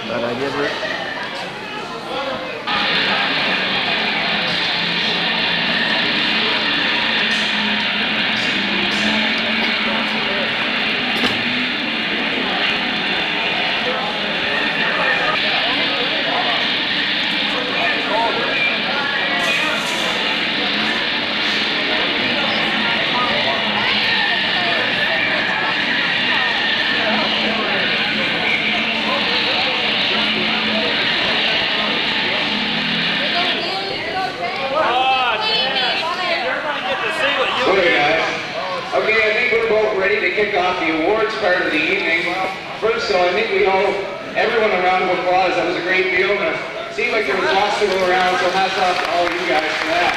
Bad idea, Rick. Kick off the awards part of the evening. First, so I think we all, everyone a round of applause. That was a great deal. And it seemed like there was lots to go around, so hats off to all of you guys for that.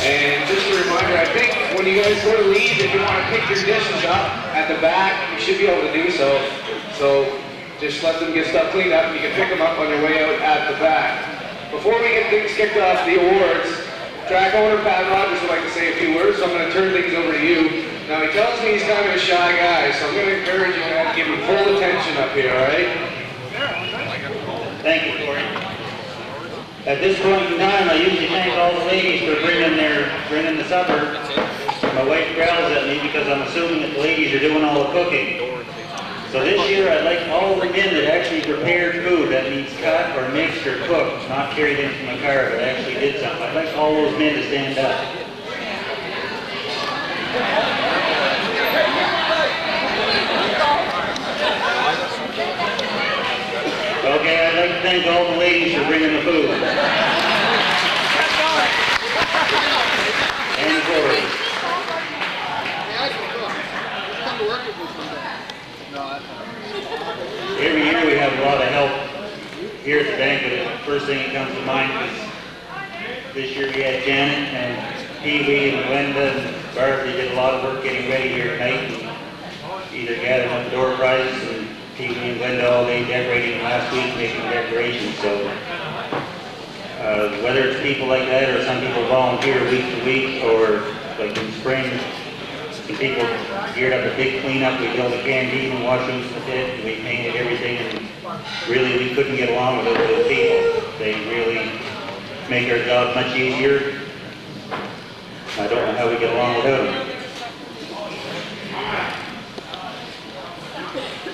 And just a reminder, I think when you guys go to leave, if you want to pick your dishes up at the back, you should be able to do so. So just let them get stuff cleaned up and you can pick them up on your way out at the back. Before we get things kicked off, the awards, track owner Pat Rogers would like to say a few words, so I'm going to turn things over to you. Now, he tells me he's kind of a shy guy, so I'm going to encourage you to give him full attention up here, all right? Thank you, Corey. At this point in time, I usually thank all the ladies for bringing the supper. My wife growls at me because I'm assuming that the ladies are doing all the cooking. So this year, I'd like all the men that actually prepared food, that means cut or mixed or cooked, not carried in from a car, but actually did something. I'd like all those men to stand up. Okay, I'd like to thank all the ladies for bringing the food. And Corey. Every year we have a lot of help here at the banquet. The first thing that comes to mind is this year we had Janet and Pee-wee and Linda and Barbara. They did a lot of work getting ready here tonight. And either gathering up the door prizes and Pee-wee and Linda all day decorating last week, making decorations. So whether it's people like that or some people volunteer week to week, or like in spring, some people geared up a big cleanup. We built a canteen and washrooms with it, and we painted everything, and really we couldn't get along without those people. They really make our job much easier. I don't know how we get along without them.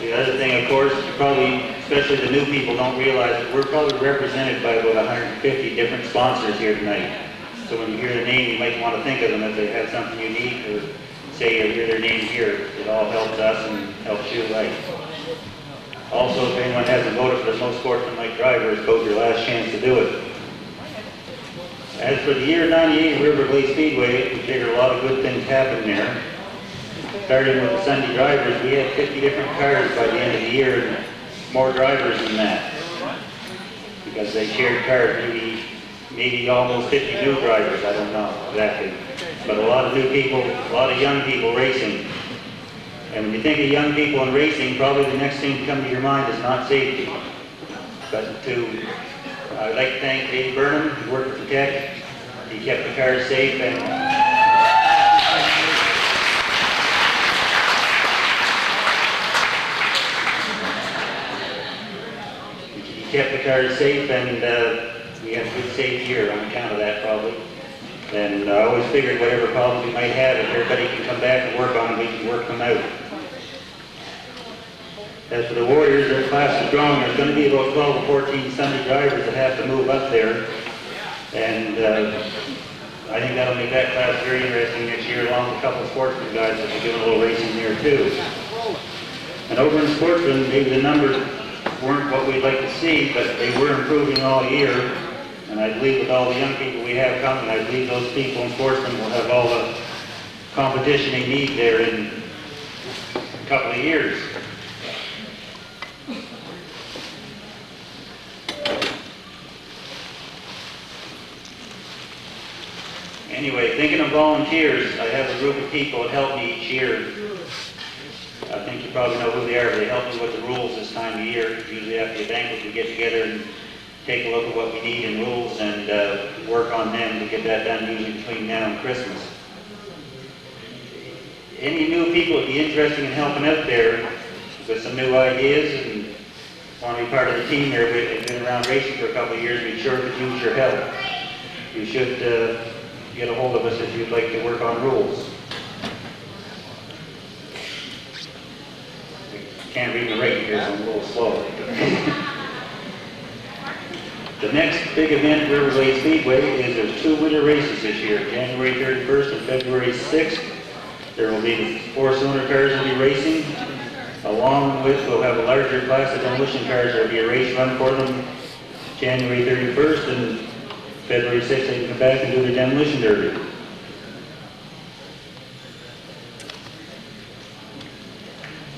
The other thing, of course, probably, especially the new people, don't realize that we're probably represented by about 150 different sponsors here tonight. So when you hear their name, you might want to think of them if they have something unique, or say you hear their name here. It all helps us and helps you life. Also, if anyone hasn't voted for the most sportsmanlike drivers, vote your last chance to do it. As for the year 98 Riverglade Speedway, we figured a lot of good things happened there. Starting with the Sunday drivers, we had 50 different cars by the end of the year, and more drivers than that. Because they shared cars, maybe almost 50 new drivers, I don't know exactly. But a lot of new people, a lot of young people racing. And when you think of young people in racing, probably the next thing to come to your mind is not safety. But I'd like to thank Dave Burnham, who worked with the tech. He kept the cars safe, and we had a good safe year on account of that, probably. And I always figured whatever problems we might have, if everybody can come back and work on them, we can work them out. As for the Warriors, their class is growing. There's going to be about 12 or 14 Sunday drivers that have to move up there. And I think that'll make that class very interesting next year, along with a couple of sportsmen guys that will be doing a little racing there too. And over in sportsmen, maybe the numbers weren't what we'd like to see, but they were improving all year. And I believe with all the young people we have coming, I believe those people in sportsmen will have all the competition they need there in a couple of years. Anyway, thinking of volunteers, I have a group of people that help me each year. I think you probably know who they are. They help me with the rules this time of year. Usually after the banquet, we get together and take a look at what we need in rules and work on them to get that done usually between now and Christmas. Any new people would be interested in helping out there with some new ideas and want to be part of the team there. We've been around racing for a couple of years. We sure could use your help. You should get a hold of us if you'd like to work on rules. Can't read the rate here, so I'm a little slow. The next big event at River Lake Speedway is there's 2 winter races this year, January 31st and February 6th. There will be the 4-cylinder cars will be racing. Along with, we'll have a larger class of demolition cars. There will be a race run for them January 31st, and February 6th they can come back and do the demolition derby.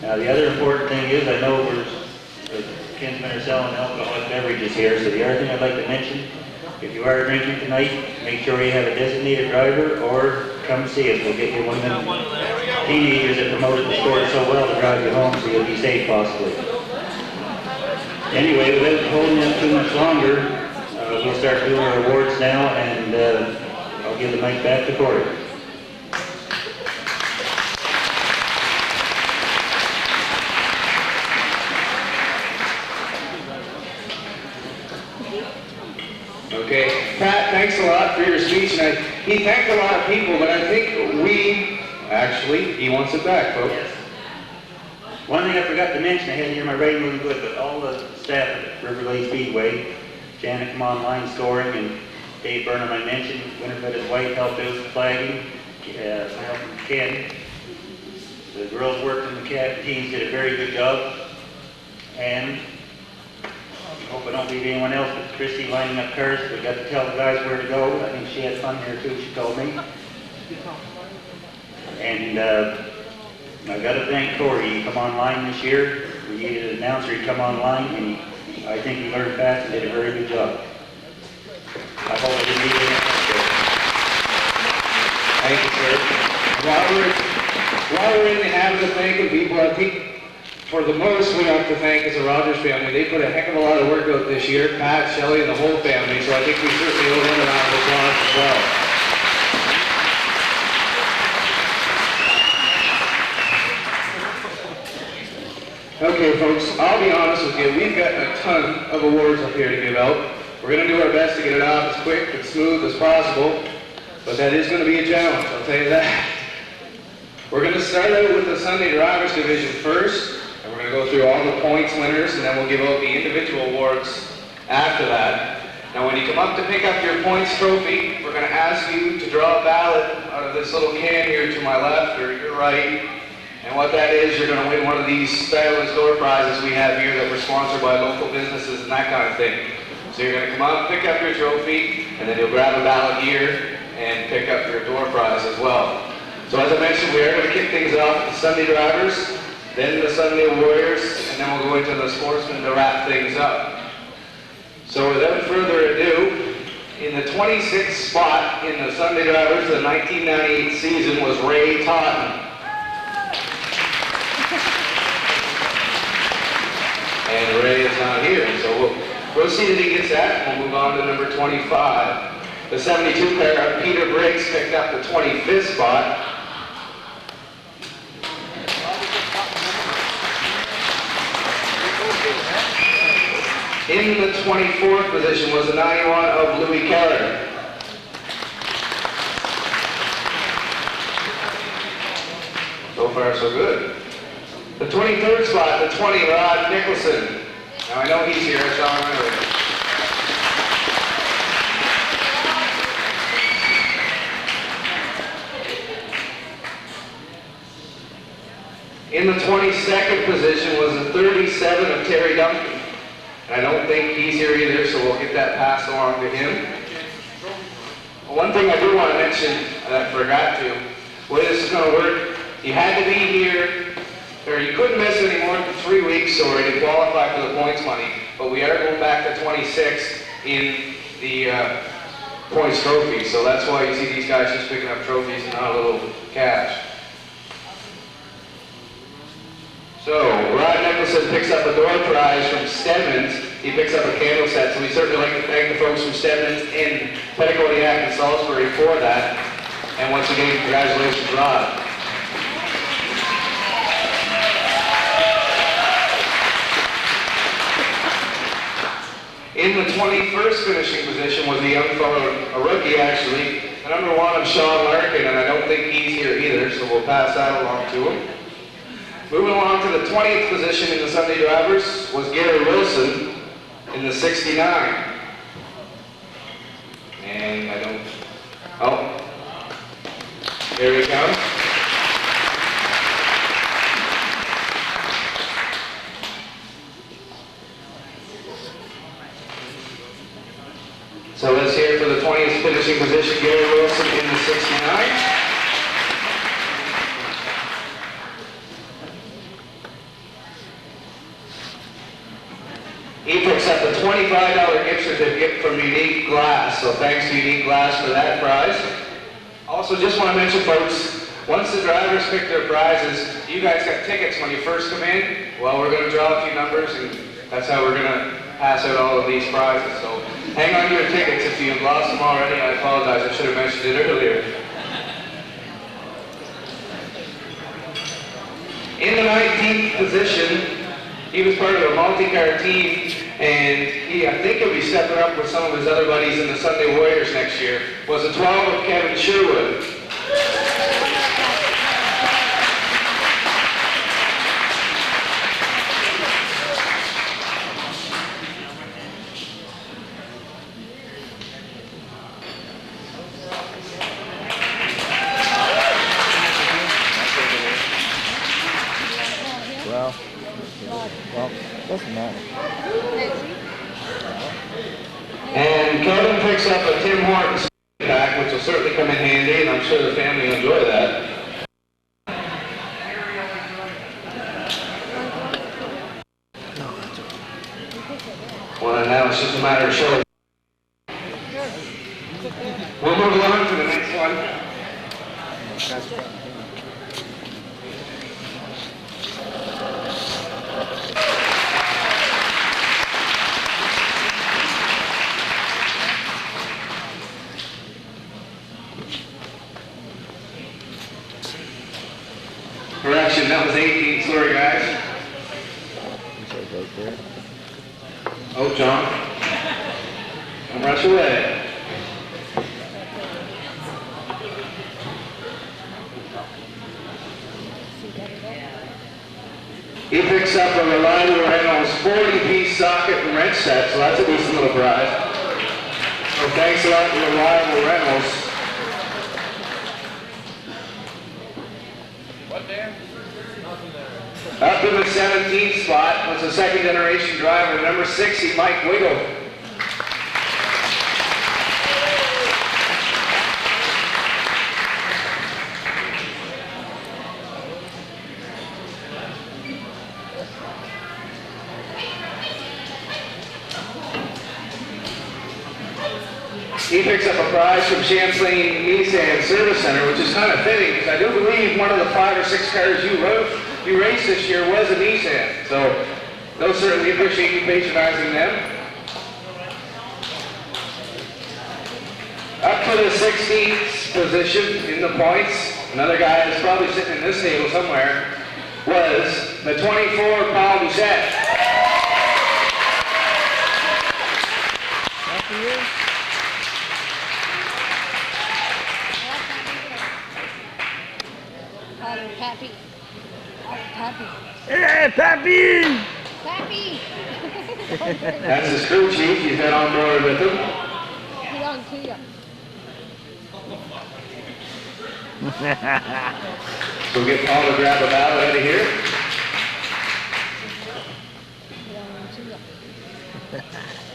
Now the other important thing is, I know the kinsmen are selling alcoholic beverages here, so the other thing I'd like to mention, if you are drinking tonight, make sure you have a designated driver or come see us. We'll get you one of them teenagers that promoted the sport so well to drive you home so you'll be safe possibly. Anyway, without holding them too much longer, we'll start doing our awards now, and I'll give the mic back to Corey. Okay, Pat, thanks a lot for your speech, and he thanked a lot of people, but I think he wants it back, folks. Yes. One thing I forgot to mention, I had to hear my writing really good, but all the staff at River Lake Speedway, Janet come online scoring, and Dave Burnham I mentioned, Winifred his wife helped out with flagging, myself and Ken. The girls worked in the teams, did a very good job, and I hope I don't leave anyone else, but Christy lining up cars. We got to tell the guys where to go. I think she had fun here too, she told me. And I got to thank Corey. He come online this year. We needed an announcer to come online, and I think he learned fast and did a very good job. I hope I didn't need any help there. Thank you, sir. While we're in the habit of thanking people, I think for the most we have to thank is the Rogers family. They put a heck of a lot of work out this year, Pat, Shelley, and the whole family, so I think we certainly owe them a round of applause as well. Okay, folks, I'll be honest with you. We've got a ton of awards up here to give out. We're going to do our best to get it out as quick and smooth as possible, but that is going to be a challenge, I'll tell you that. We're going to start out with the Sunday Drivers Division first, and we're going to go through all the points winners, and then we'll give out the individual awards after that. Now, when you come up to pick up your points trophy, we're going to ask you to draw a ballot out of this little can here to my left or your right. And what that is, you're going to win one of these stylish door prizes we have here that were sponsored by local businesses and that kind of thing. So you're going to come up, pick up your trophy, and then you'll grab a ballot here and pick up your door prize as well. So as I mentioned, we are going to kick things off with the Sunday Drivers, then the Sunday Warriors, and then we'll go into the Sportsmen to wrap things up. So without further ado, in the 26th spot in the Sunday Drivers, the 1998 season was Ray Totten. And Ray is not here, so we'll see that he gets that, and we'll move on to number 25. The 72 car, Peter Briggs, picked up the 25th spot. In the 24th position was the 91 of Louis Keller. So far, so good. The 23rd spot, the 20, Rod Nicholson. Now I know he's here, I saw him earlier. In the 22nd position was the 37 of Terry Duncan. And I don't think he's here either, so we'll get that passed along to him. One thing I do want to mention that I forgot to, the way this is going to work, you had to be here, or you couldn't miss any more than 3 weeks, sorry, to qualify for the points money. But we are going back to 26 in the points trophies. So that's why you see these guys just picking up trophies and not a little cash. So Rod Nicholson picks up a door prize from Stebbins. He picks up a candle set. So we certainly like to thank the folks from Stebbins in Pettigodiac and Salisbury for that. And once again, congratulations, Rod. In the 21st finishing position was a young fellow, a rookie actually, the number 1 of Sean Larkin, and I don't think he's here either, so we'll pass that along to him. Moving along to the 20th position in the Sunday Drivers was Gary Wilson in the 69. And I don't, oh, here he comes. So let's hear for the 20th finishing position, Gary Wilson in the 69. He picks up a $25 gift certificate from Unique Glass, so thanks to Unique Glass for that prize. Also, just want to mention, folks, once the drivers pick their prizes, you guys got tickets when you first come in. Well, we're going to draw a few numbers, and that's how we're going to pass out all of these prizes. So hang on to your tickets if you've lost them already. I apologize, I should have mentioned it earlier. In the 19th position, he was part of a multi-car team, and I think he'll be stepping up with some of his other buddies in the Sunday Warriors next year, was the 12 of Kevin Sherwood. Well, doesn't matter. And Kevin picks up a Tim Hortons pack, which will certainly come in handy, and I'm sure the family will enjoy that. Well, now it's just a matter of showing. We'll move along to the next one. Correction, that was 18. Sorry, guys. Oh, John. Don't rush away. He picks up a Reliable Reynolds 40-piece socket and wrench set, so that's a decent little prize. So thanks a lot to Reliable Reynolds. What there? Up in the 17th spot was a second-generation driver, number 60, Mike Wiggle. He picks up a prize from Champlain Nissan Service Center, which is kind of fitting because I do believe one of the 5 or 6 cars you raced this year was a Nissan. So they'll certainly appreciate you patronizing them. Up to the 16th position in the points, another guy that's probably sitting in this table somewhere, was the 24 Paul Doucette. Pappy. Pappy. Hey, Pappy! Pappy! That's his crew chief. He's been on board with him. Get on to you. We'll get Paul to grab a bottle out of here. Get on to you.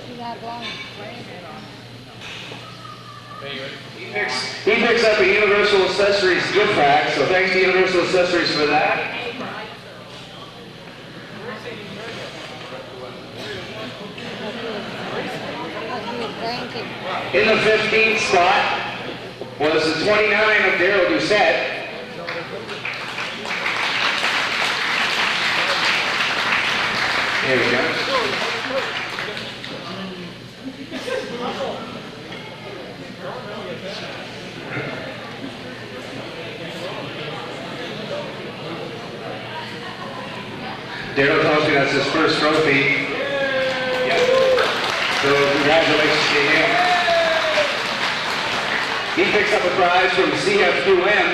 You got long. He picks up a Universal Accessories gift pack, so thanks to Universal Accessories for that. That's good Banquet. In the 15th spot was the 29 of Daryl Doucette. There we go. Daryl tells me that's his first trophy. Yeah. So congratulations to him. He picks up a prize from CF2M.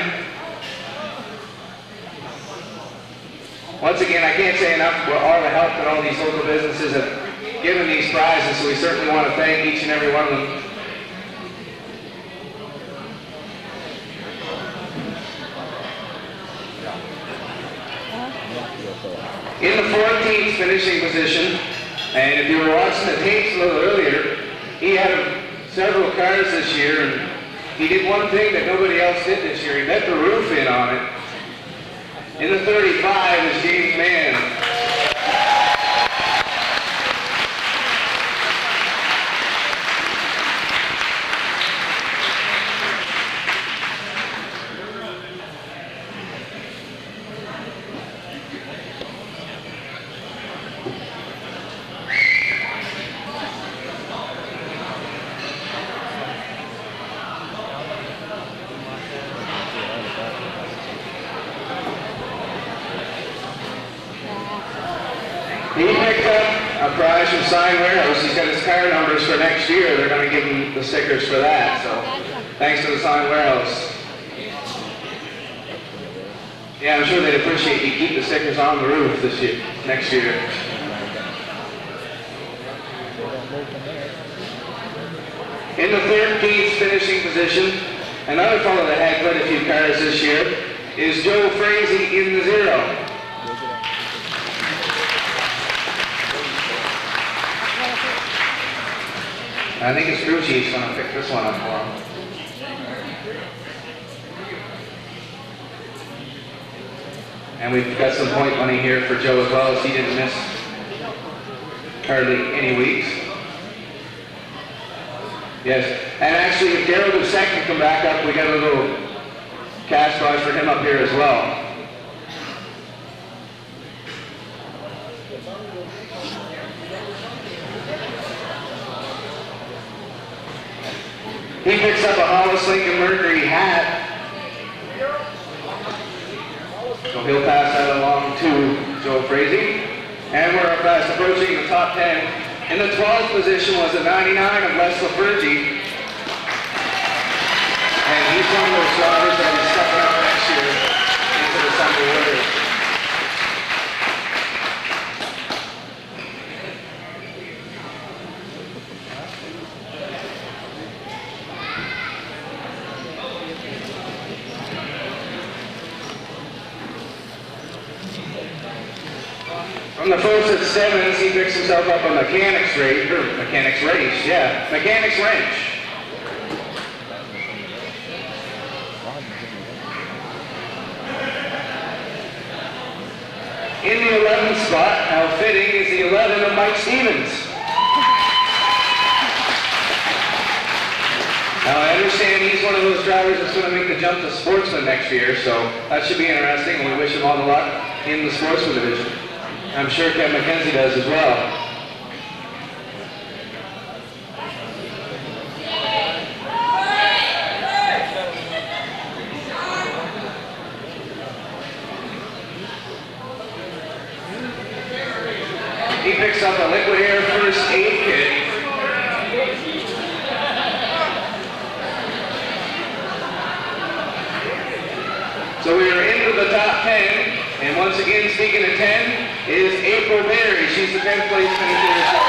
Once again, I can't say enough for all the help that all these local businesses have given these prizes, so we certainly want to thank each and every one of them. In the 14th finishing position, and if you were watching the tapes a little earlier, he had several cars this year, and he did one thing that nobody else did this year. He met the roof in on it. In the 35 is James Mann. He picked up a prize from Sign Warehouse. He's got his car numbers for next year. They're going to give him the stickers for that. So thanks to the Sign Warehouse. Yeah, I'm sure they'd appreciate you keep the stickers on the roof this year, next year. In the 13th finishing position, another fellow that had quite a few cars this year is Joe Frazee in the 0. I think his crew chief's going to pick this one up for him. And we've got some point money here for Joe as well, as he didn't miss hardly any weeks. Yes, and actually if Daryl Doucette can come back up, we got a little cash prize for him up here as well. He picks up a Hollis Lincoln Mercury hat. So he'll pass that along to Joe Frazee. And we're fast approaching the top 10. In the 12th position was a 99 of Les LaFergie. And he's one of those drivers that is stepping up next year into the Sunday Warriors. From the folks at 7s, he picks himself up a mechanics race, mechanics wrench. In the 11th spot, how fitting, is the 11 of Mike Stevens. Now I understand he's one of those drivers that's going to make the jump to sportsman next year, so that should be interesting, and we wish him all the luck in the sportsman division. I'm sure Ken McKenzie does as well. He picks up a liquid air first aid kit. So we are into the top 10, and once again, speaking of 10, is April Berry. She's the 10th place finisher.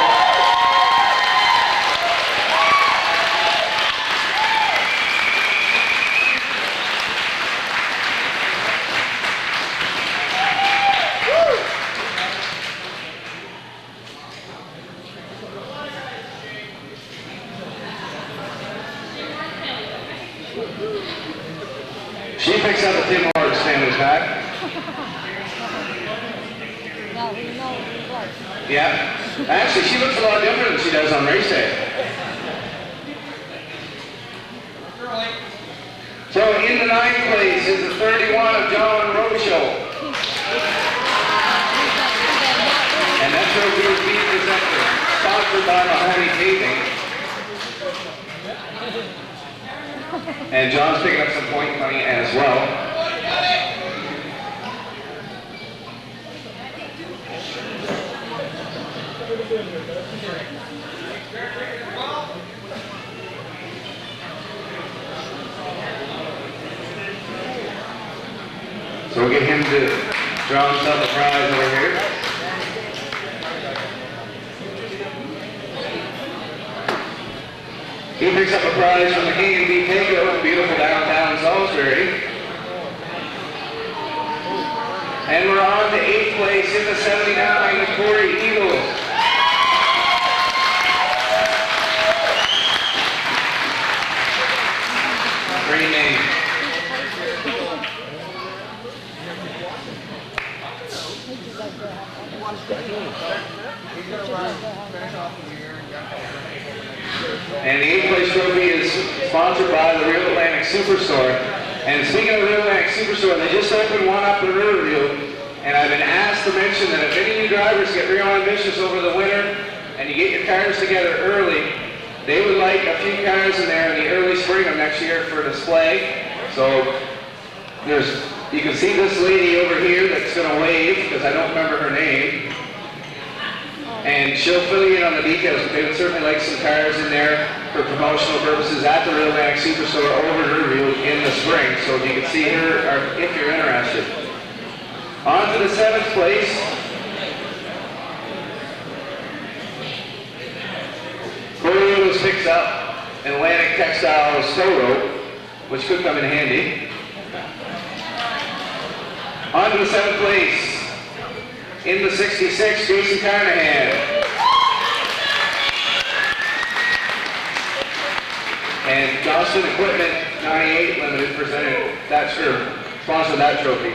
She picks up a Tim Hortons family pack. No, we know we was. Yeah. Actually, she looks a lot different than she does on race day. So in the 9th place is the 31 of John Rocho. And that trophy is being presented, sponsored by Mahoney Paving. And John's picking up some point money as well. So we'll get him to draw himself a prize over here. He picks up a prize from the K&B Takeout in beautiful downtown Salisbury. And we're on to 8th place in the 79, the Corey Eagles. Great name. And the 8th place trophy is sponsored by the Real Atlantic Superstore. And speaking of the Real Atlantic Superstore, they just opened one up in Riverview. And I've been asked to mention that if any of you drivers get real ambitious over the winter and you get your cars together early, they would like a few cars in there in the early spring of next year for display. So you can see this lady over here that's going to wave, because I don't remember her name. And she'll fill you in on the details, but they would certainly like some cars in there for promotional purposes at the Real Atlantic Superstore over in Riverview in the spring. So if you can see her, or if you're interested. On to the 7th place. Corey Eagles picks up Atlantic Textiles tow rope, which could come in handy. On to the 7th place. In the 66, Jason Carnahan. And Johnston Equipment 98 Limited presented that sponsored that trophy.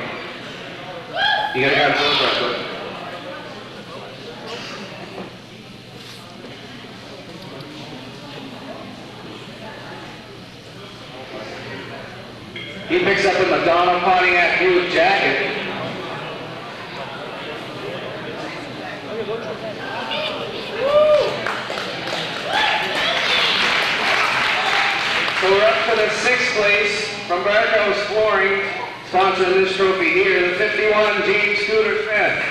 You gotta have those right quick. He picks up a Madonna Pontiac blue jacket. So we're up to the 6th place from Barco's Flooring, sponsoring this trophy here, the 51 James Scooter Smith.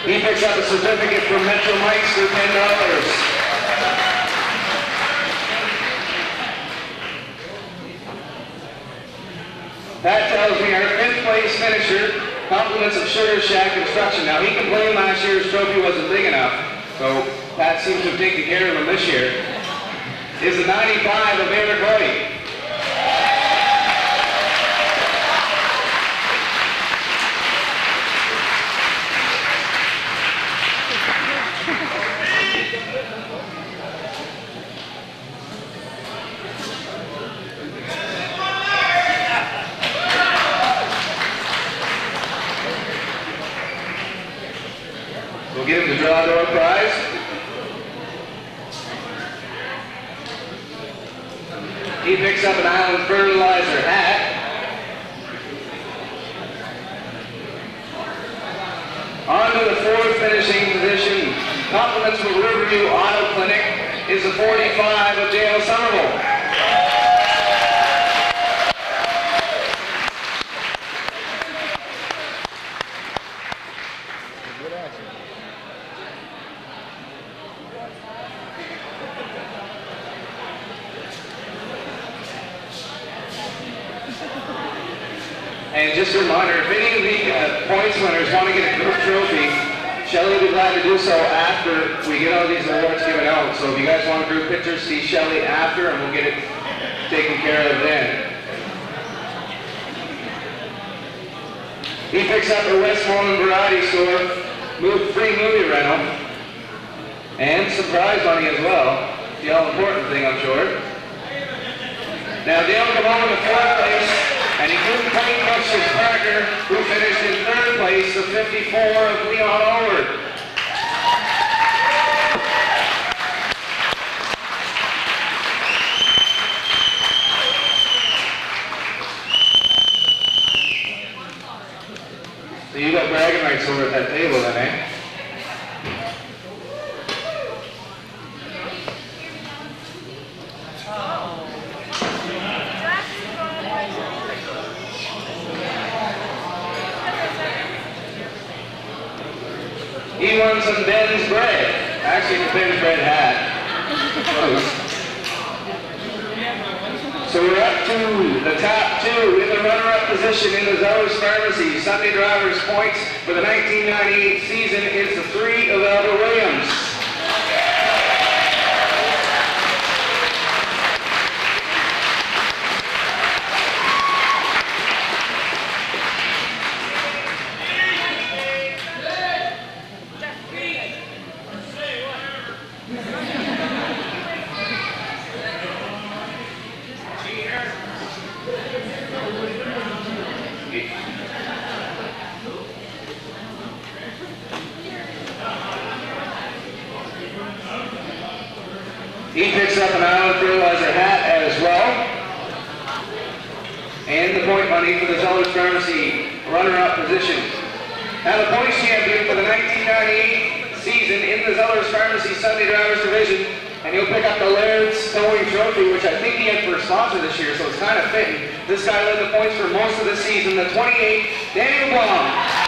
He picks up a certificate from Metro Mike's for $10. That tells me our 5th place finisher, compliments of Sugar Shack Construction. Now he complained last year's trophy wasn't big enough, so Pat seems to have taken care of him this year, is the 95 of Vander Cody. We'll get him the draw door prize. He picks up an Island Fertilizer hat. On to the 4th finishing position. Compliments from Riverview Auto Clinic is the 45 of Dale Somerville. And just a reminder, if any of the points winners want to get a group trophy, Shelley will be glad to do so after we get all these awards given out. So if you guys want a group picture, see Shelley after and we'll get it taken care of then. He picks up a Westmoreland Variety Store free movie rental and some prize money as well. The all-important thing, I'm sure. Now Dale come home in the 4th place, and he couldn't quite catch his partner, who finished in 3rd place, the 54 of Leon Allward. So you got bragging rights over at that table then, eh? He won some Ben's bread. Actually, it's Ben's bread hat. Close. So we're up to the top 2 in the runner-up position in the Zeller's Pharmacy. Sunday drivers' points for the 1998 season is the 3 of Elder Williams. He picks up an Island Fertilizer hat as well. And the point money for the Zeller's Pharmacy runner-up position. Now the points champion for the 1998 season in the Zeller's Pharmacy Sunday Drivers Division. And he'll pick up the Laird's Towing Trophy, which I think he had for a sponsor this year, so it's kind of fitting. This guy led the points for most of the season, the 28, Daniel Blum.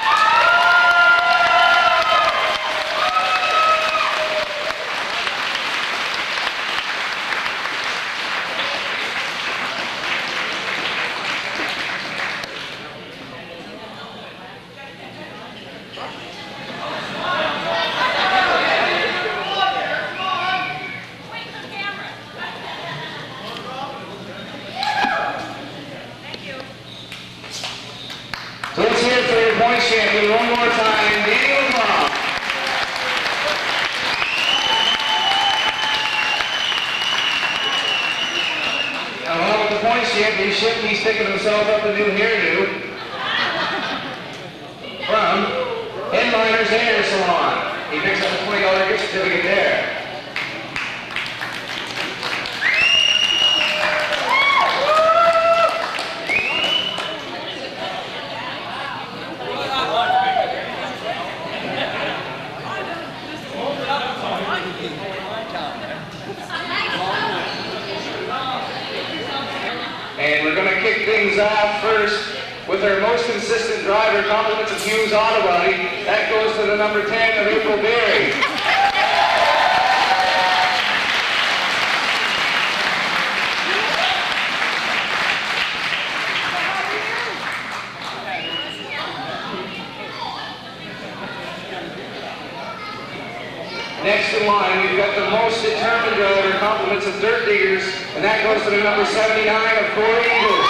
So let's hear it for your points champion one more time, Daniel Blum. Now along with the points championship, he's picking himself up a new hairdo from Headliner's Hair Salon. He picks up a $20 gift certificate there. And we're going to kick things off first with our most consistent driver, compliments of Hughes Auto Body. That goes to the number 10 of April Berry. Next in line, we've got the most determined driver, compliments of Dirt Diggers, and that goes to the number 79 of Corey Eagles.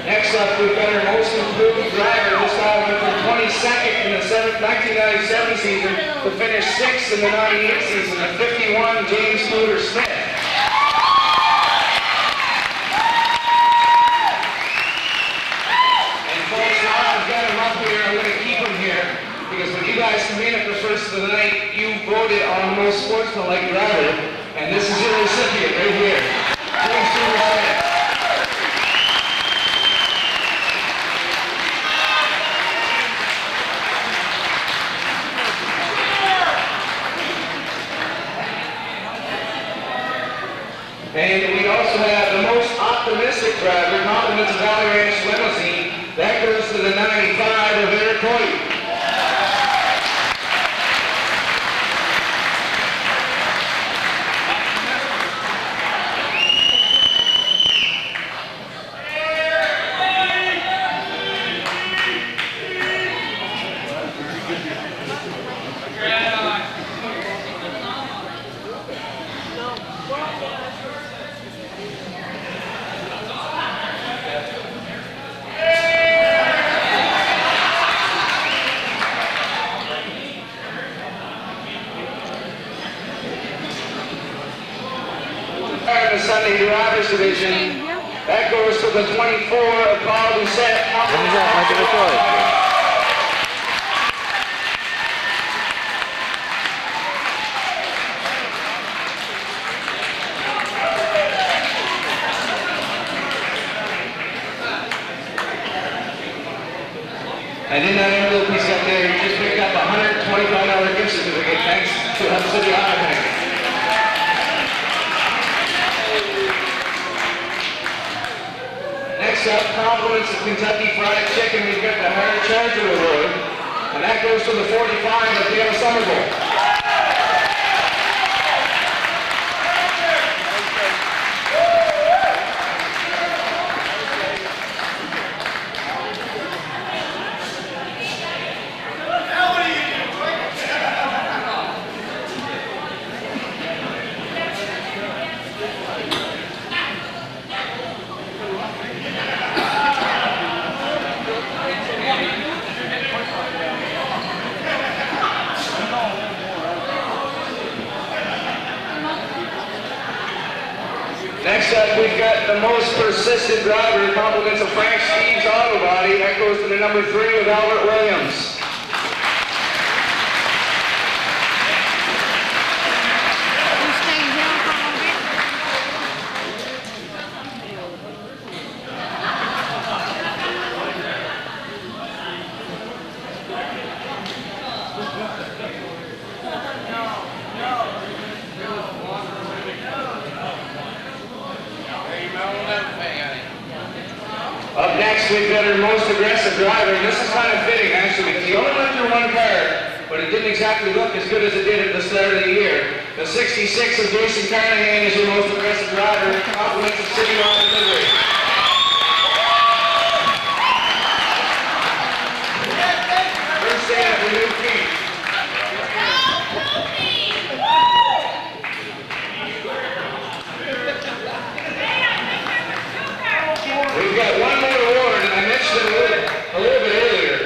Next up, we've got our most improved driver. This guy went from 22nd in the 1997 season to finish 6th in the 98 season, at 51, James Scooter Smith. And folks, now I've got him up here, I'm going to keep him here, because when you guys come in at the first of the night, you voted on most sportsmanlike driver, and this is your recipient right here, James Scooter Smith. And we also have the most optimistic driver, compliments of Valley Ranch Limousine. That goes to the 95 of Eric Hoyt. In the Sunday Drivers Division, that goes to the 24 of Paul Doucette. When is that? Michael Detroit. And in that envelope he's got there, he just picked up a $125 gift certificate thanks to Hub City Auto Bank. Next up, compliments of Kentucky Fried Chicken, we've got the Hard Charger Award, and that goes to the 45 of Dale Somerville. Next up, we've got the most persistent driver, compliments of Frank Steve's Auto Body. That goes to the number 3 of Albert Williams. Up next, we've got our most aggressive driver, and this is kind of fitting, actually, because he only went through one car, but it didn't exactly look as good as it did at the start of the year. The 66 of Jason Carnahan is your most aggressive driver, compliments of City Law Delivery. First stand of the new king. We've got one more award, and I mentioned it a little bit earlier.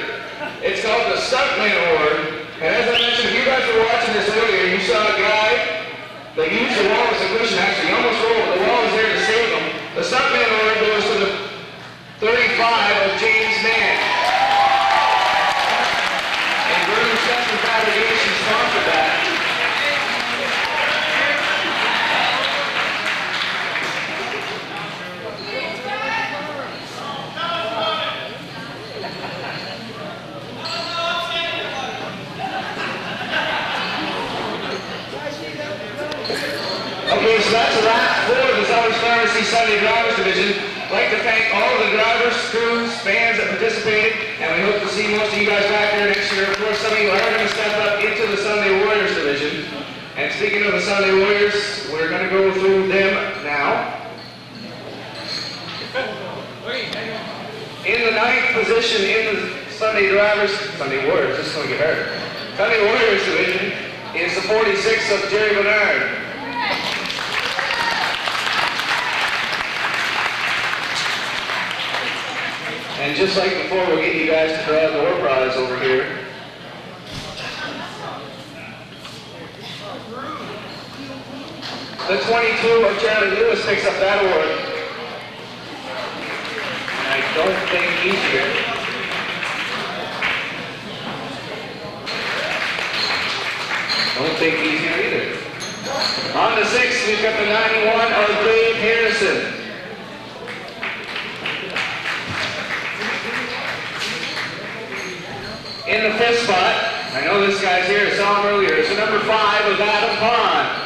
It's called the Stuntman Award. And as I mentioned, if you guys were watching this earlier, you saw a guy that used the wall as a cushion. Actually, he almost rolled, but the wall was there to save him. The Stuntman Award goes to the 35 of James Mann. And Vernon Stetson Fabrication sponsored that. Okay, so that's a wrap for the Southern Pharmacy Sunday Drivers Division. I'd like to thank all of the drivers, crews, fans that participated, and we hope to see most of you guys back there next year. Of course, some of you are going to step up into the Sunday Warriors Division. And speaking of the Sunday Warriors, we're going to go through them now. In the 9th position in the Sunday Warriors, this is going to get harder. Sunday Warriors Division is the 46 of Jerry Bernard. And just like before, we'll get you guys to draw the door prize over here. The 22 of Charlie Lewis picks up that award. And I don't think he's here. Don't think he's here either. On the 6th, we've got the 91 of Dave Harrison. In the 5th spot, I know this guy's here, I saw him earlier, it's the number 5 of Adam Pond.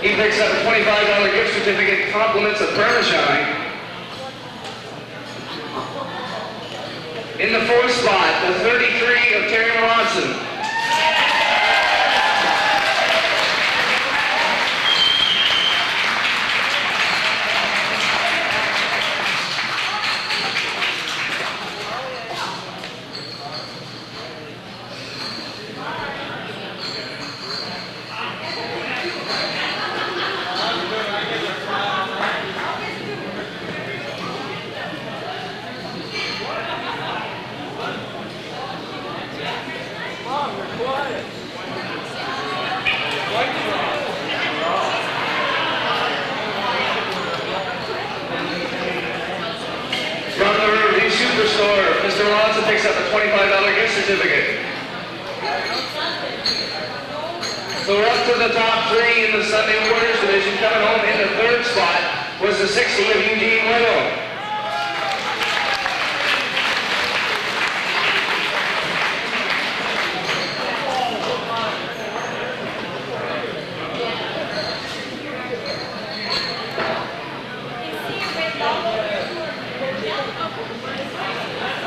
He picks up a $25 gift certificate, compliments of Permashine. In the 4th spot, the 33 of Terry Melanson. Mr. Alonso picks up a $25 gift certificate. So we're up to the top three in the Sunday Warriors division. Coming home in the third spot was the 60 of Eugene Whittle.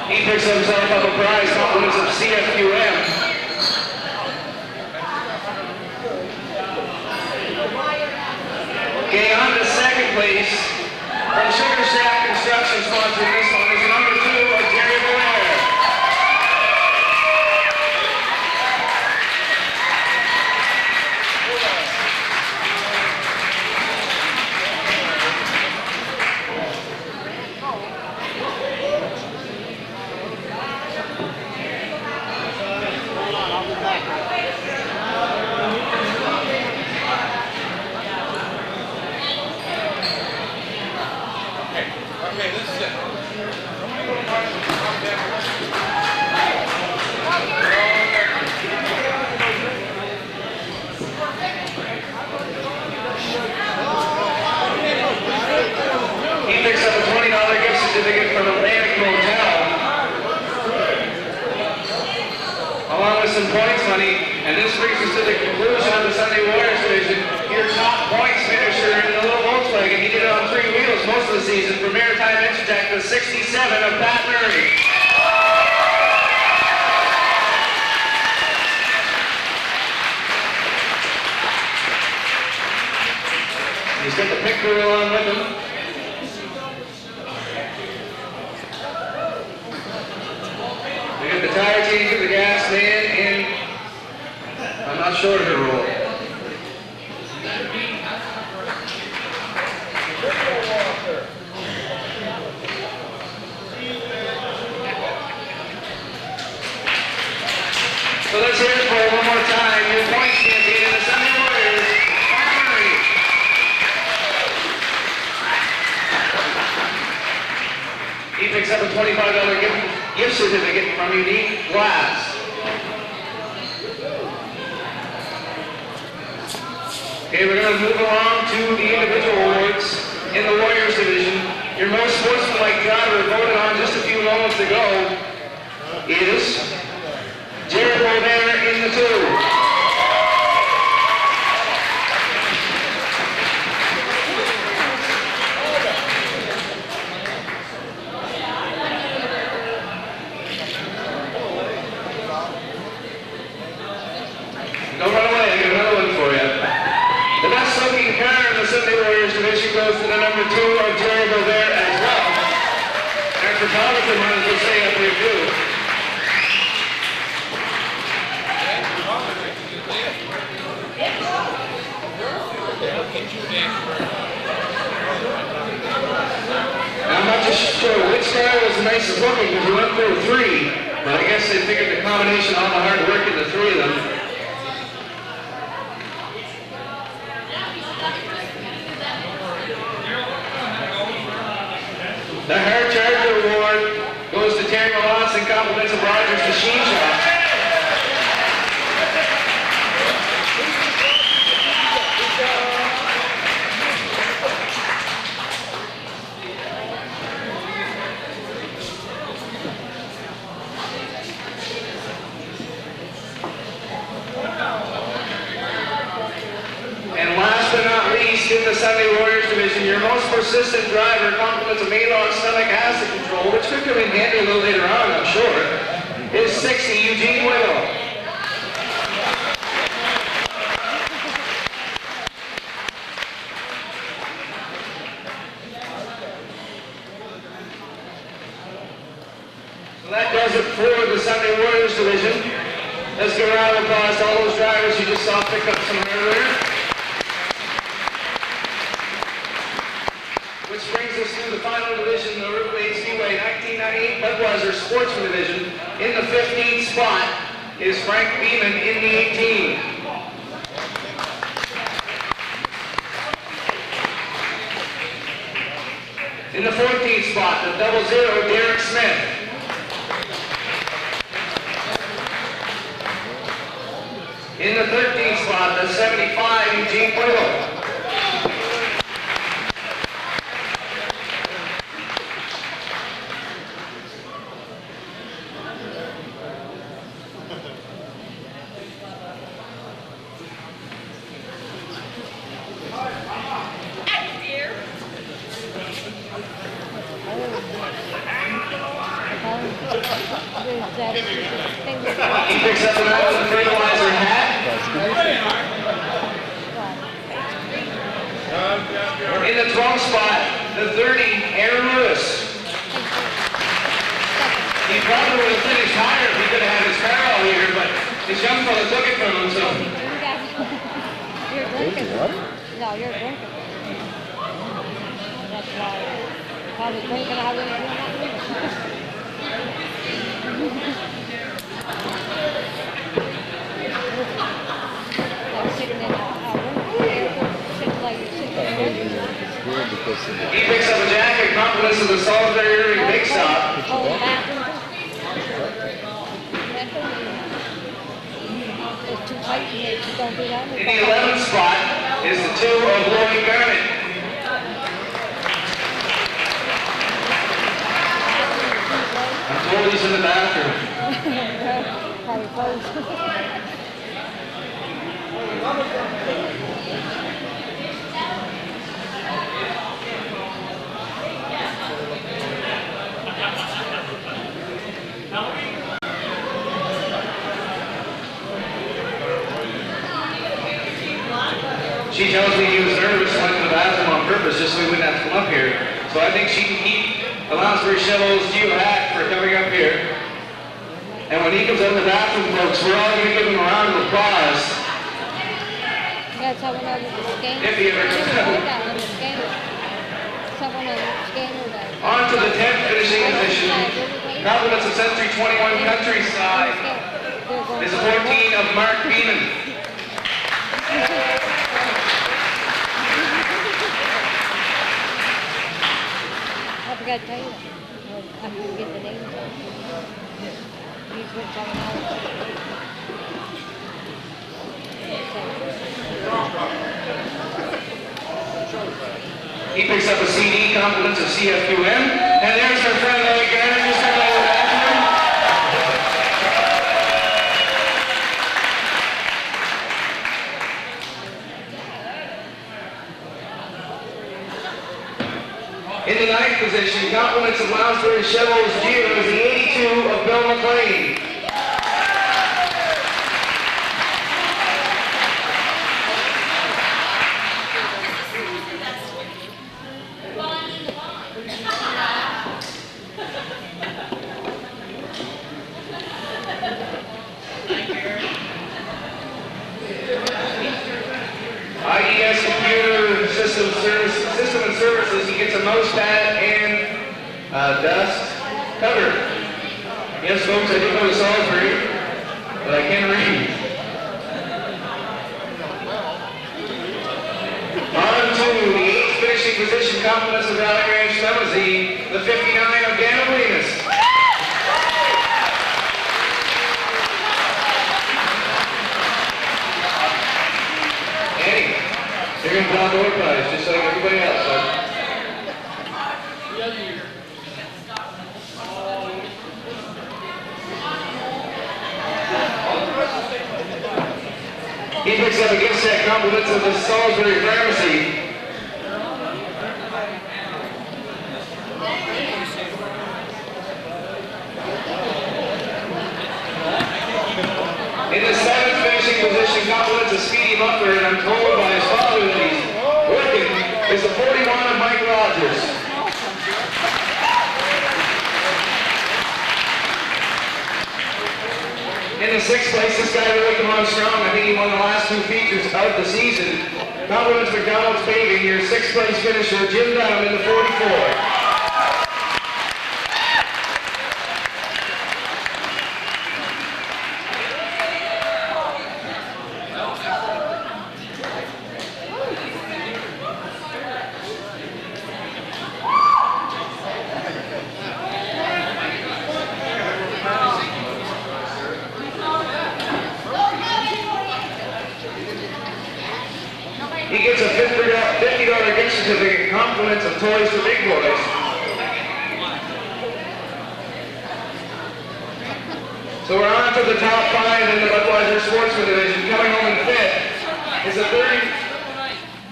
He picks himself up a prize, compliments of CFQM. Okay, on to second place from Sugar Shack Construction, sponsoring this one is number 2 of Terry Blair. He picks up a $20 gift certificate from Atlantic Motel, along with some points money, and this brings us to the conclusion of the Sunday Warriors division. Your top points finisher in the little Volkswagen. He did it on 3 wheels most of the season for Maritime Intertech, the 67 of Pat Murray. He's got the pick crew along with him. We got the tire changer, the gas man, and I'm not sure of the rule. So let's hear it for one more time. Your points champion in the Sunday Warriors, Pat Murray. He picks up a $25 gift certificate from Unique Glass. Okay, we're going to move along to the individual awards in the Warriors division. Your most sportsmanlike driver voted on just a few moments ago is Jared Bovair in the 2. Don't run away, I got another one for you. The best looking car in the Sunday Warriors division goes to the number 2 of Jerry Bovair as well. Our photographer might as well say up here too. Now, I'm not just sure which car was the nicest looking because we went through 3, but I guess they figured the combination of all the hard work in the 3 of them. The Hair Charger Award goes to Terry Molas and compliments of Rogers Machine Shop. And last but not least, in the Sunday Warriors division, your most persistent driver compliments of Maylon stomach acid control, which could come in handy a little later on, I'm sure, is 60 Eugene Whittle. So that does it for the Sunday Warriors division. Let's give a round of applause to all those drivers you just saw pick up some earlier. Which brings us to the final division, the Route Speedway 1998 Budweiser Sportsman Division. In the 15th spot is Frank Beeman in the 18. In the 14th spot, the 00, Derek Smith. In the 13th spot, the 75, Eugene Pueblo. He picks up another fertilizer hat. In the 12th spot, the 30, Aaron Lewis. He probably would have finished higher if he could have had his car all here, but his young fella took it from him, so. You're drinking. No, you're drinking. That's why. Probably drinking out of it. He picks up a jacket, compliments of the Salisbury Irving Big Stop. In the 11th spot is the 2 of Lloyd Garnett. I'm told he's in the bathroom. Probably close. She tells me he was nervous and went to the bathroom on purpose just so he wouldn't have to come up here. So I think she can keep the Lounsbury Shovels due hat for coming up here. And when he comes out of the bathroom, folks, we're all going to give him a round of applause. Yeah, someone over the scanner. If he ever comes out. Someone over the scanner does. On to the 10th finishing position. Compliments of Century 21 Countryside is the 14 of Mark Beeman. I forgot to tell you that. I can get the names. These were coming out. He picks up a CD, compliments of CFQM, and there's our friend Lloyd Garnett, just out of the bathroom. In the 9th position, compliments of Lounsbury Shovels Geo is the 82 of Bill McLean. RGS Computer System and Services, he gets a mouse pad and dust cover. Yes, folks, I do go to Salisbury, but I can't read. On to the 8th finishing position, compliments of Valley Ranch Limousine, the 59 of Dan Ablinas. They're going to draw door prize, just like everybody else. He picks up a gift set, compliments of the Salisbury Pharmacy. In the 7th finishing position, compliments of Speedy Butler, and I'm told by his father that he's working, is the 41 of Mike Rogers. In the 6th place, this guy really came on strong. I think he won the last 2 features of the season. Compliments McDonald's Paving, your 6th place finisher, Jim Dunham in the 44. compliments of toys for big boys. So we're on to the top 5 in the Budweiser Sportsman Division. Coming home in 5th is a 30...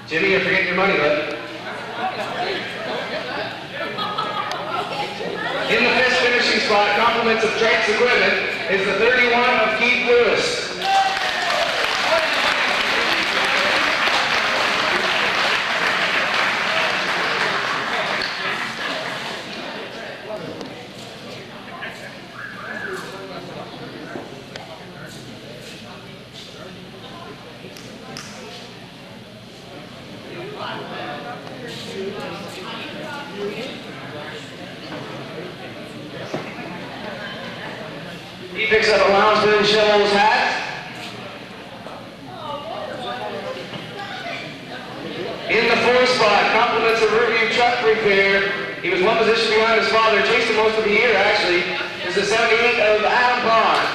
Jimmy, you're forgetting your money, bud. In the 5th finishing spot, compliments of Trades Equipment, is the 31 of Keith Lewis. He picks up a Lounsbury Shovels hat. In the 4th spot, compliments of Riverview Truck Repair. He was one position behind his father, chased him most of the year actually. Is the 78 of Adam Pond.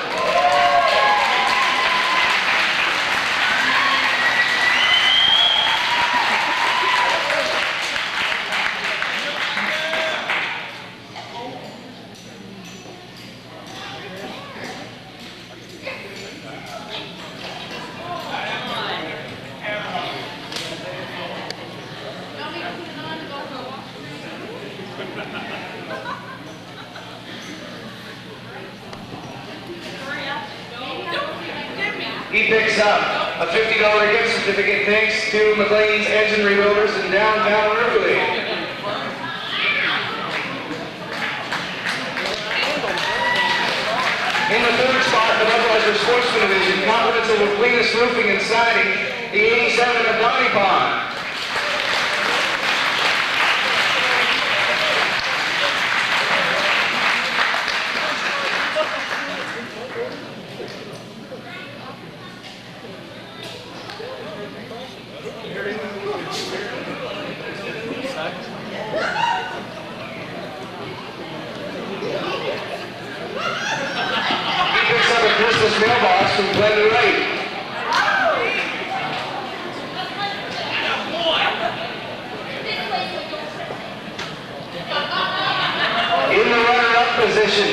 He picks up a $50 gift certificate thanks to McLean's Engine Rebuilders in downtown Riverview. In the 3rd spot, the Budweiser Sportsman Division, compliments of the cleanest roofing and siding, the 87 of Donny Pond. Christmas mailbox from Glenn to Wright. In the runner-up position,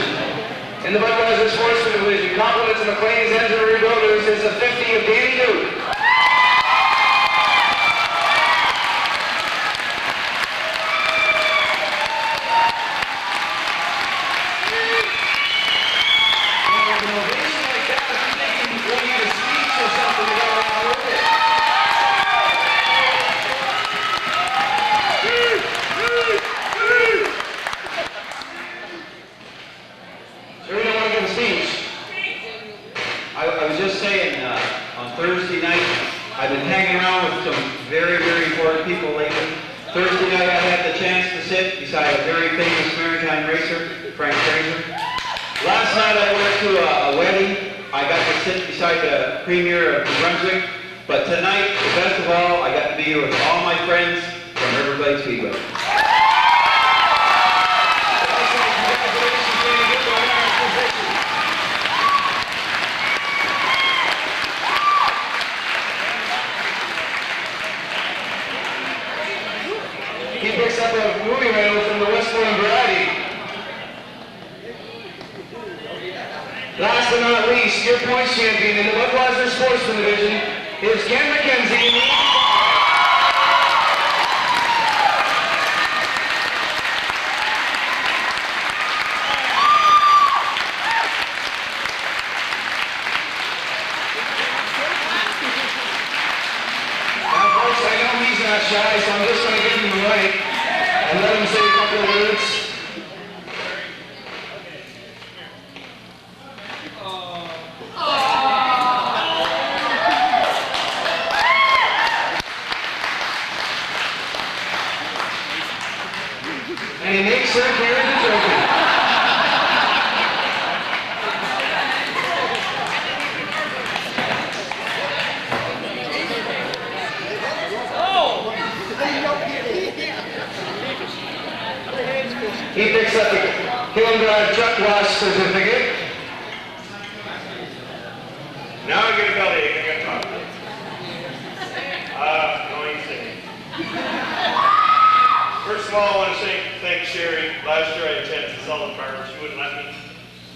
in the Budweiser Sportsman Division, compliments of McLean's Engine Rebuilders is a 50 of Danny Newt. I was just saying, on Thursday night, I've been hanging around with some very, very important people lately. Thursday night, I had the chance to sit beside a very famous maritime racer, Frank Fraser. Last night, I went to a wedding. I got to sit beside the Premier of New Brunswick. But tonight, the best of all, I got to be here with all my friends from Riverblade Speedway. He picks up a movie medal from the Westbourne Variety. Last but not least, your points champion in the Budweiser Sportsman Division is Ken McKenzie. Now, folks, I know he's not shy, so I'm just going to give him the mic and let him say a couple of words. And he makes her carry the trophy. He picks up the Hill Drive Truck Wash certificate. Now I get a bellyache, I got to talk. No, he's sick. First of all, I want to thank Sherry. Last year I had 10 to sell the car, she wouldn't let me.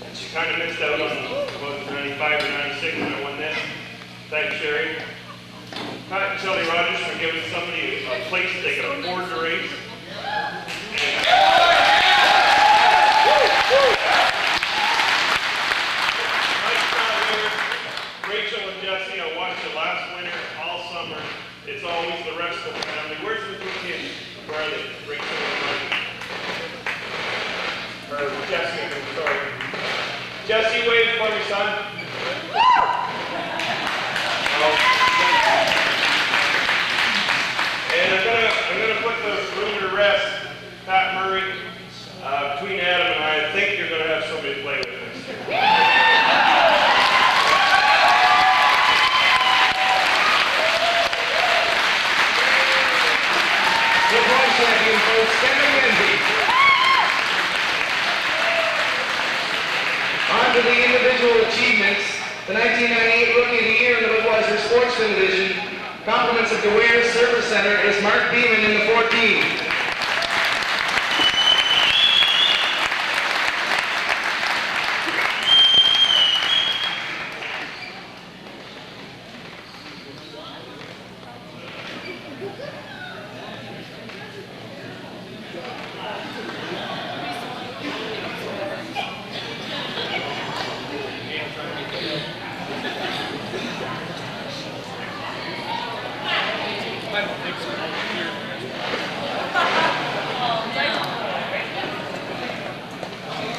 And she kind of missed out on about 95 or 96 when I won this. Thanks, Sherry. Pat and Shelly Rogers for giving somebody a place they can afford to race. Rachel and Jesse, I watched it last winter, all summer. It's always the rest of the family. Where's the two kids? Where are they? Rachel and or Jesse, I'm sorry. Jesse, wave for me, son. And I'm gonna put the room to rest. Pat Murray, between Adam and I think you're gonna have somebody to play with next year. Champion folks, Kevin Lindsay. On to the individual achievements. The 1998 Rookie of the Year in the Budweiser Sportsman Division. Compliments of the Ware Service Center is Mark Beeman in the 14.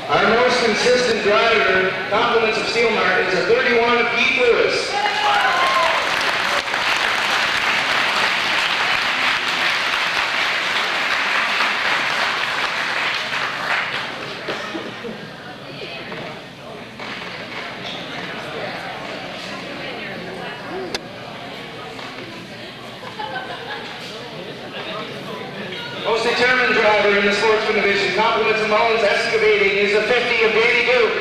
Our most consistent driver, compliments of Steel Mart, is a 31 of Keith Lewis. Most determined driver in the Sportsman Division, compliments of Mullins Excavating, is a 50 of Danny Duke.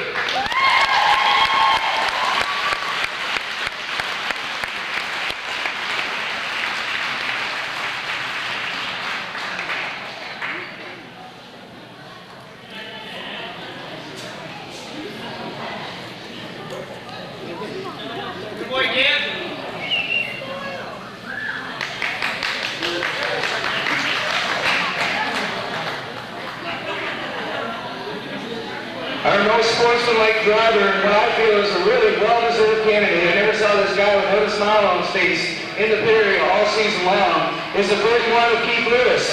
Good boy, Dan. Our most sportsmanlike driver, and what I feel is a really well-deserved candidate. I never saw this guy without a smile on his face in the pit area all season long, is the 31 of Keith Lewis.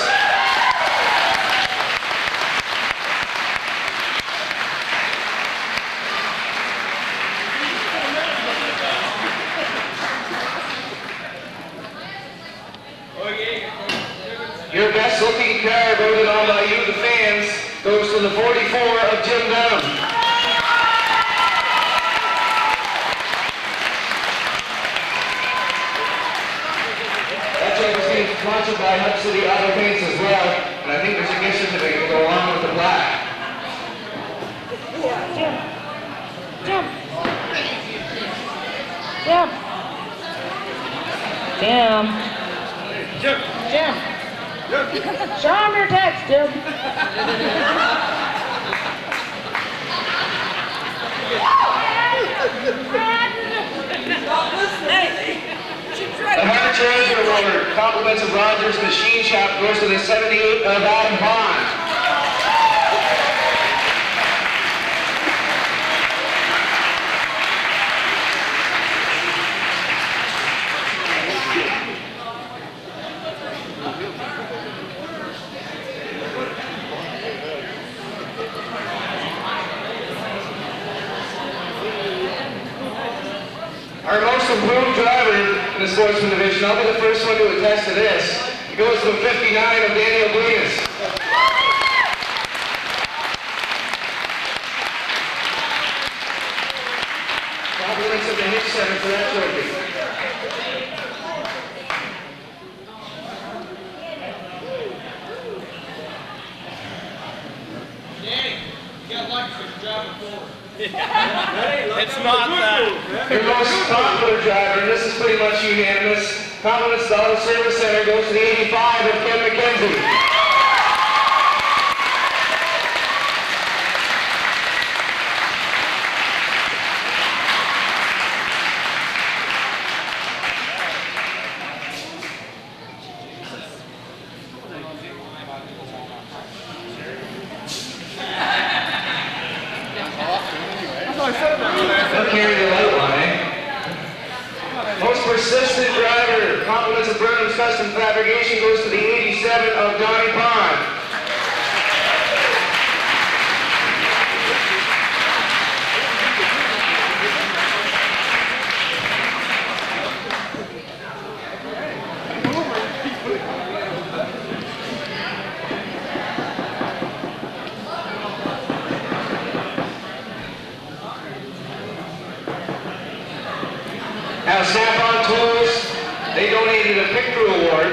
Your best-looking car voted on by you, the fans, goes to the 44 of Jim Dunham. That truck is being sponsored by Hub City Auto Paints as well, and I think there's a gift certificate to go along with the plaque. Jim. Show him your text, Jim. The Hunter Treasure Award, compliments of Rogers Machine Shop, goes to the 78 of Adam Bond. Our most improved driver in the Sportsman Division, I'll be the first one to attest to this. It goes to 59 of Daniel Gleanis. Compliments of the Hitch Center for that trophy. It's not that. Your most popular driver, and this is pretty much unanimous, compliments to the Auto Service Center, goes to the 85 of Ken McKenzie. Custom Fabrication goes to the 87 of Donnie Pond. Now, Snap-on Tools, they donated a Pick Crew Award,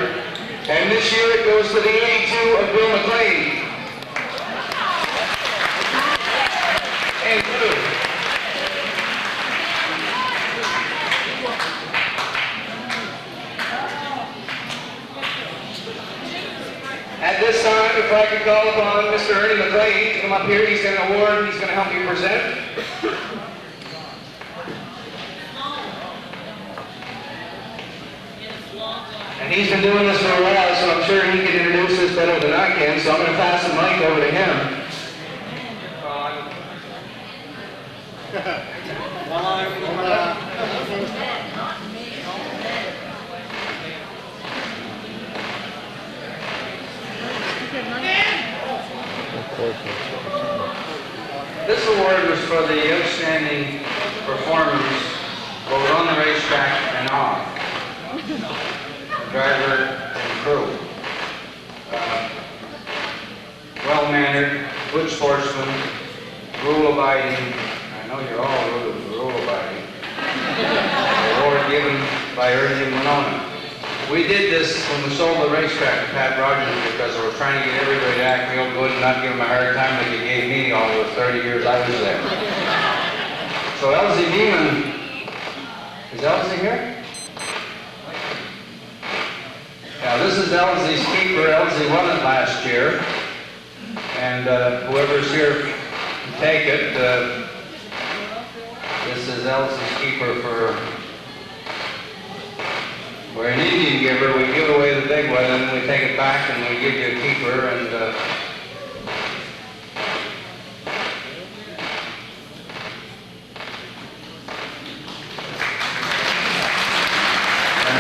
and this year it goes to the 82 of Bill McLean. And blue. At this time, if I could call upon Mr. Ernie McLean to come up here, he's got an award he's going to help you present. And he's been doing this for a while, so I'm sure he can introduce this better than I can, so I'm going to pass the mic over to him. This award was for the outstanding performance both on the racetrack and off. Driver and crew. Well-mannered, good sportsman, rule-abiding. I know you're all rule-abiding. Award given by RGS Winona. We did this when we sold the racetrack to Pat Rogers because we were trying to get everybody to act real good and not give them a hard time like you gave me all the 30 years I was there. So Elsie Beeman, is Elsie here? Now this is Elsie's keeper. Elsie won it last year, and whoever's here can take it. This is Elsie's keeper for. We're an Indian giver. We give away the big one, and we take it back, and we give you a keeper. And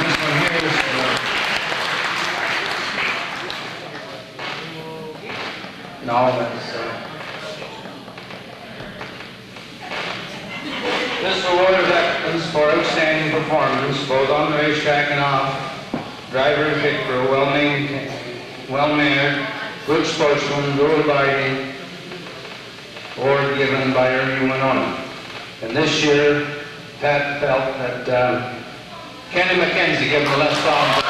this one here is. No, that's, this award is excellence for outstanding performance, both on the racetrack and off. Driver and pit crew, well-mannered, good sportsman, rule-abiding. Award given by RGS Winona. And this year, Pat felt that Kenny McKenzie gave him the left arm.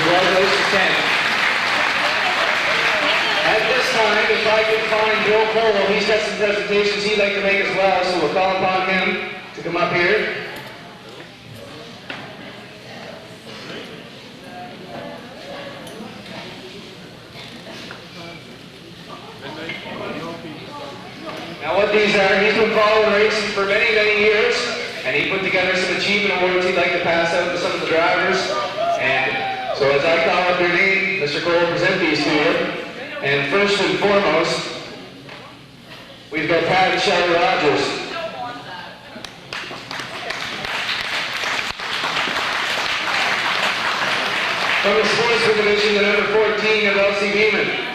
Congratulations, Ken. At this time, if I could find Bill Polo, he's got some presentations he'd like to make as well, so we'll call upon him to come up here. Now what these are, he's been following racing for many, many years, and he put together some achievement awards he'd like to pass out to some of the drivers. And so as I call up your name, Mr. Cole will present these to you. And first and foremost, we've got Pat and Shelly Rogers. From the sportsman division, the number 14 of Elsie Beeman.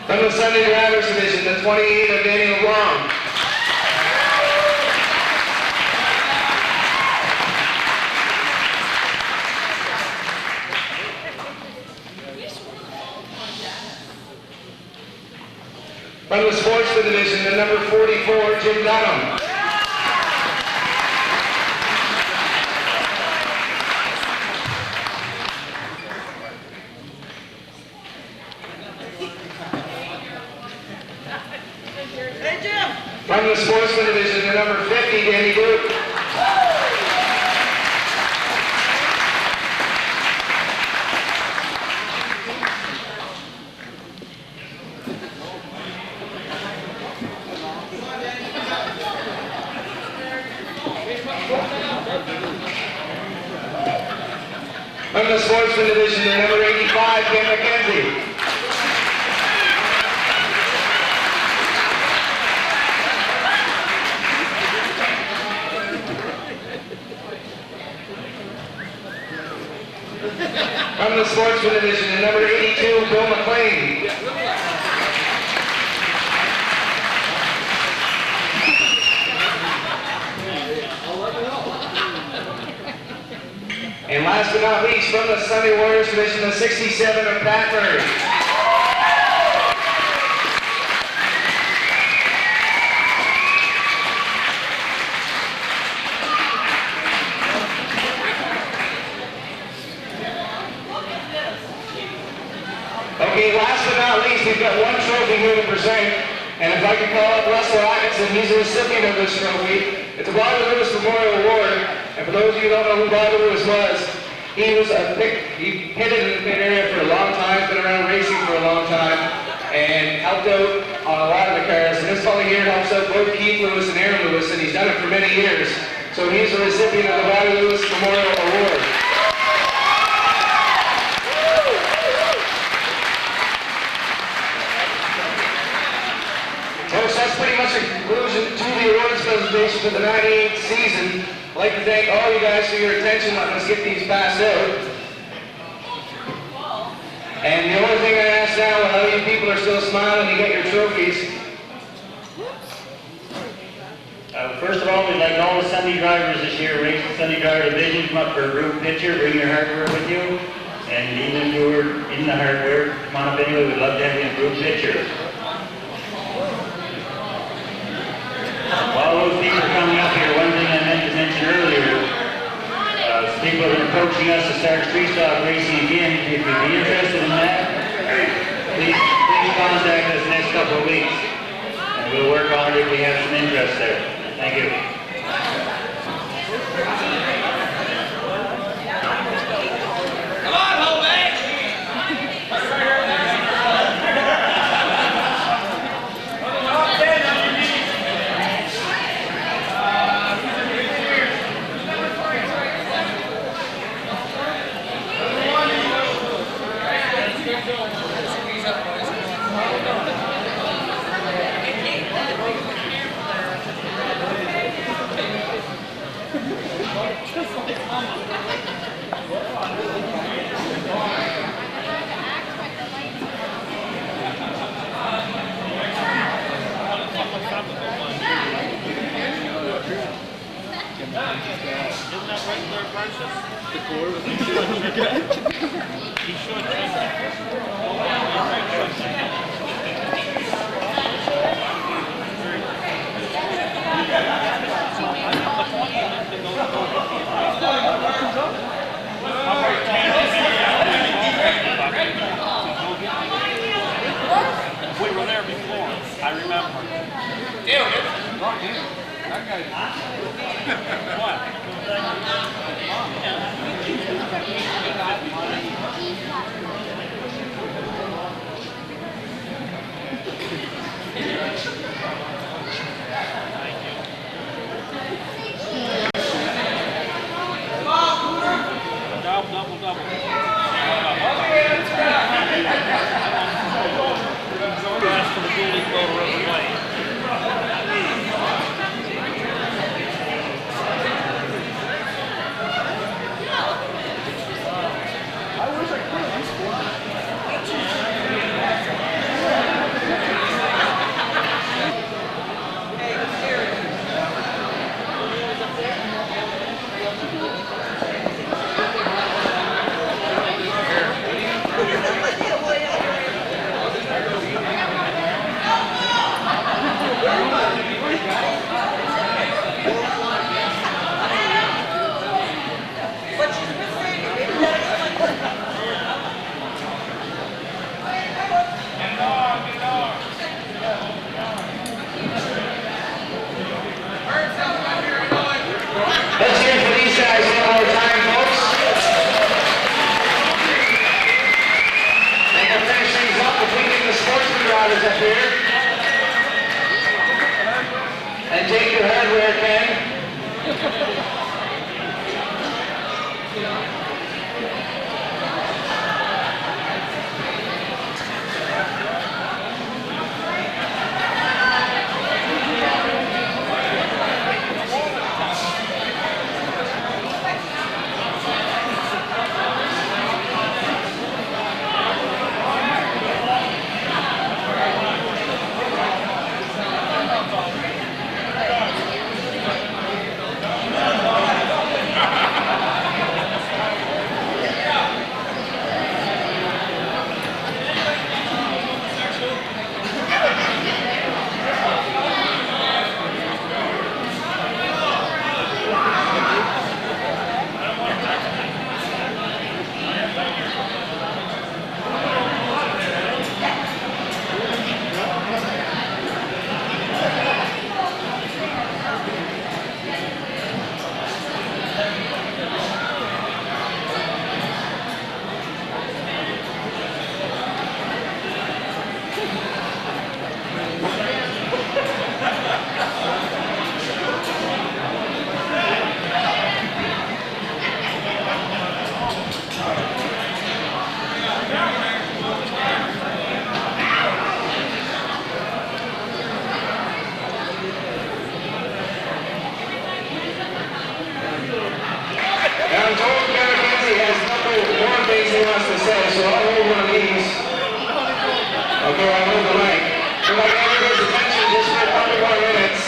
From the Sunday Drivers Division, the 28 of Daniel Long. From the Sportsman Division, the number 44, Jim Dunham. From the sportsman division, the number 50, Danny Duke. From the sportsman division, the number 85, Ken McKenzie. From the sportsman division, the number 82, Bill McLean. And last but not least, from the Sunday Warriors division, the 67 of Pat Murray. Okay, last but not least, we've got one trophy here to present. And if I could call up Russell Atkinson, he's the recipient of this trophy. It's a Bobby Lewis Memorial Award. And for those of you who don't know who Bobby Lewis was, he pitted in the area for a long time, been around racing for a long time, and helped out on a lot of the cars. And this fellow here helps out both Keith Lewis and Aaron Lewis, and he's done it for many years. So he's the recipient of the Bobby Lewis Memorial Award. Folks, that's pretty much a conclusion to the awards presentation for the 98th season. I'd like to thank all you guys for your attention. Let's get these passed out. And the only thing I ask now, while you people are still smiling, you get your trophies. First of all, we'd like all the Sunday drivers this year, race the Sunday driver division, come up for a group picture, bring your hardware with you. And even if you're in the hardware, come on up anyway, we'd love to have you in a group picture. While those people are coming up here, one thing I meant to mention earlier, people are approaching us to start freestyle racing again. If you'd be interested in that, please contact us the next couple of weeks, and we'll work on it if we have some interest there. Thank you. Come on, homie! We were there before. I remember. Double. Ask for the dually go to River Lane. I wish I could. everywhere, Ken. He wants to say, so I'll hold one of these. Okay, I'll hold the mic. So like everybody's attention just for a couple more minutes.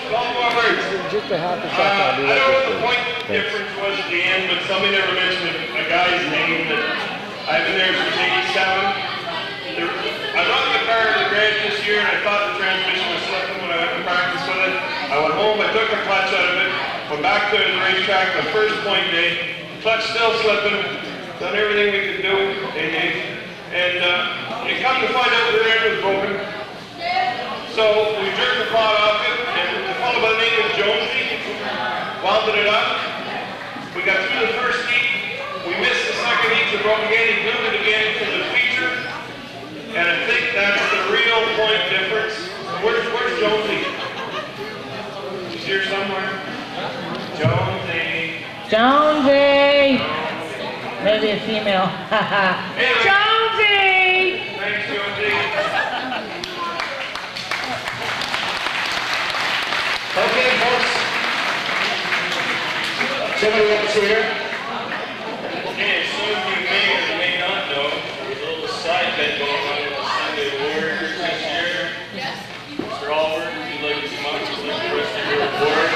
12 more words. Just a half a I second. don't know what the point difference was at the end, but somebody never mentioned a guy's name that I've been there since '87. I brought the car to the garage this year and I thought the transmission was slipping when I went to practice with it. I went home, I took the clutch out of it, went back to the racetrack the first point day. Clutch still slipping, done everything we could do, and you come to find out the rear end was broken. So we jerked the pot off it, and the fellow by the name of Jonesy welded it up. We got through the first heat, we missed the second heat, so broke again, he glued it again to the feature, and I think that's the real point difference. Where's Jonesy? He's here somewhere. Jonesy. Jonesy! Maybe a female. Anyway. Jonesy! Thanks, Jonesy. Okay, folks. Somebody else here? Okay, some of you may or may not know, there's a little side bet going on with the Sunday Warriors this year. Yes. Mr. Albert, would you like to come up and let the rest of your report?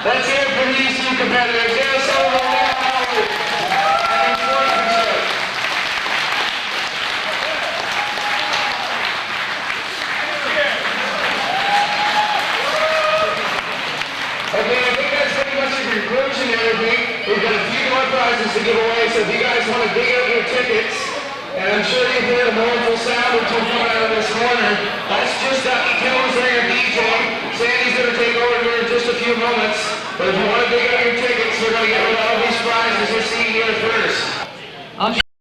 Let's hear it from these two competitors. Yes, over now. Okay, I think that's pretty much the conclusion and everything. We've got a few more prizes to give away, so if you guys want to dig out your tickets, and I'm sure you've heard a mournful sound or two coming out of this corner. That's just Ducky Kills there, DJ. Sandy's going to take over here in just a few moments. But if you want to dig out your tickets, we're going to get rid of all these prizes you're seeing here first.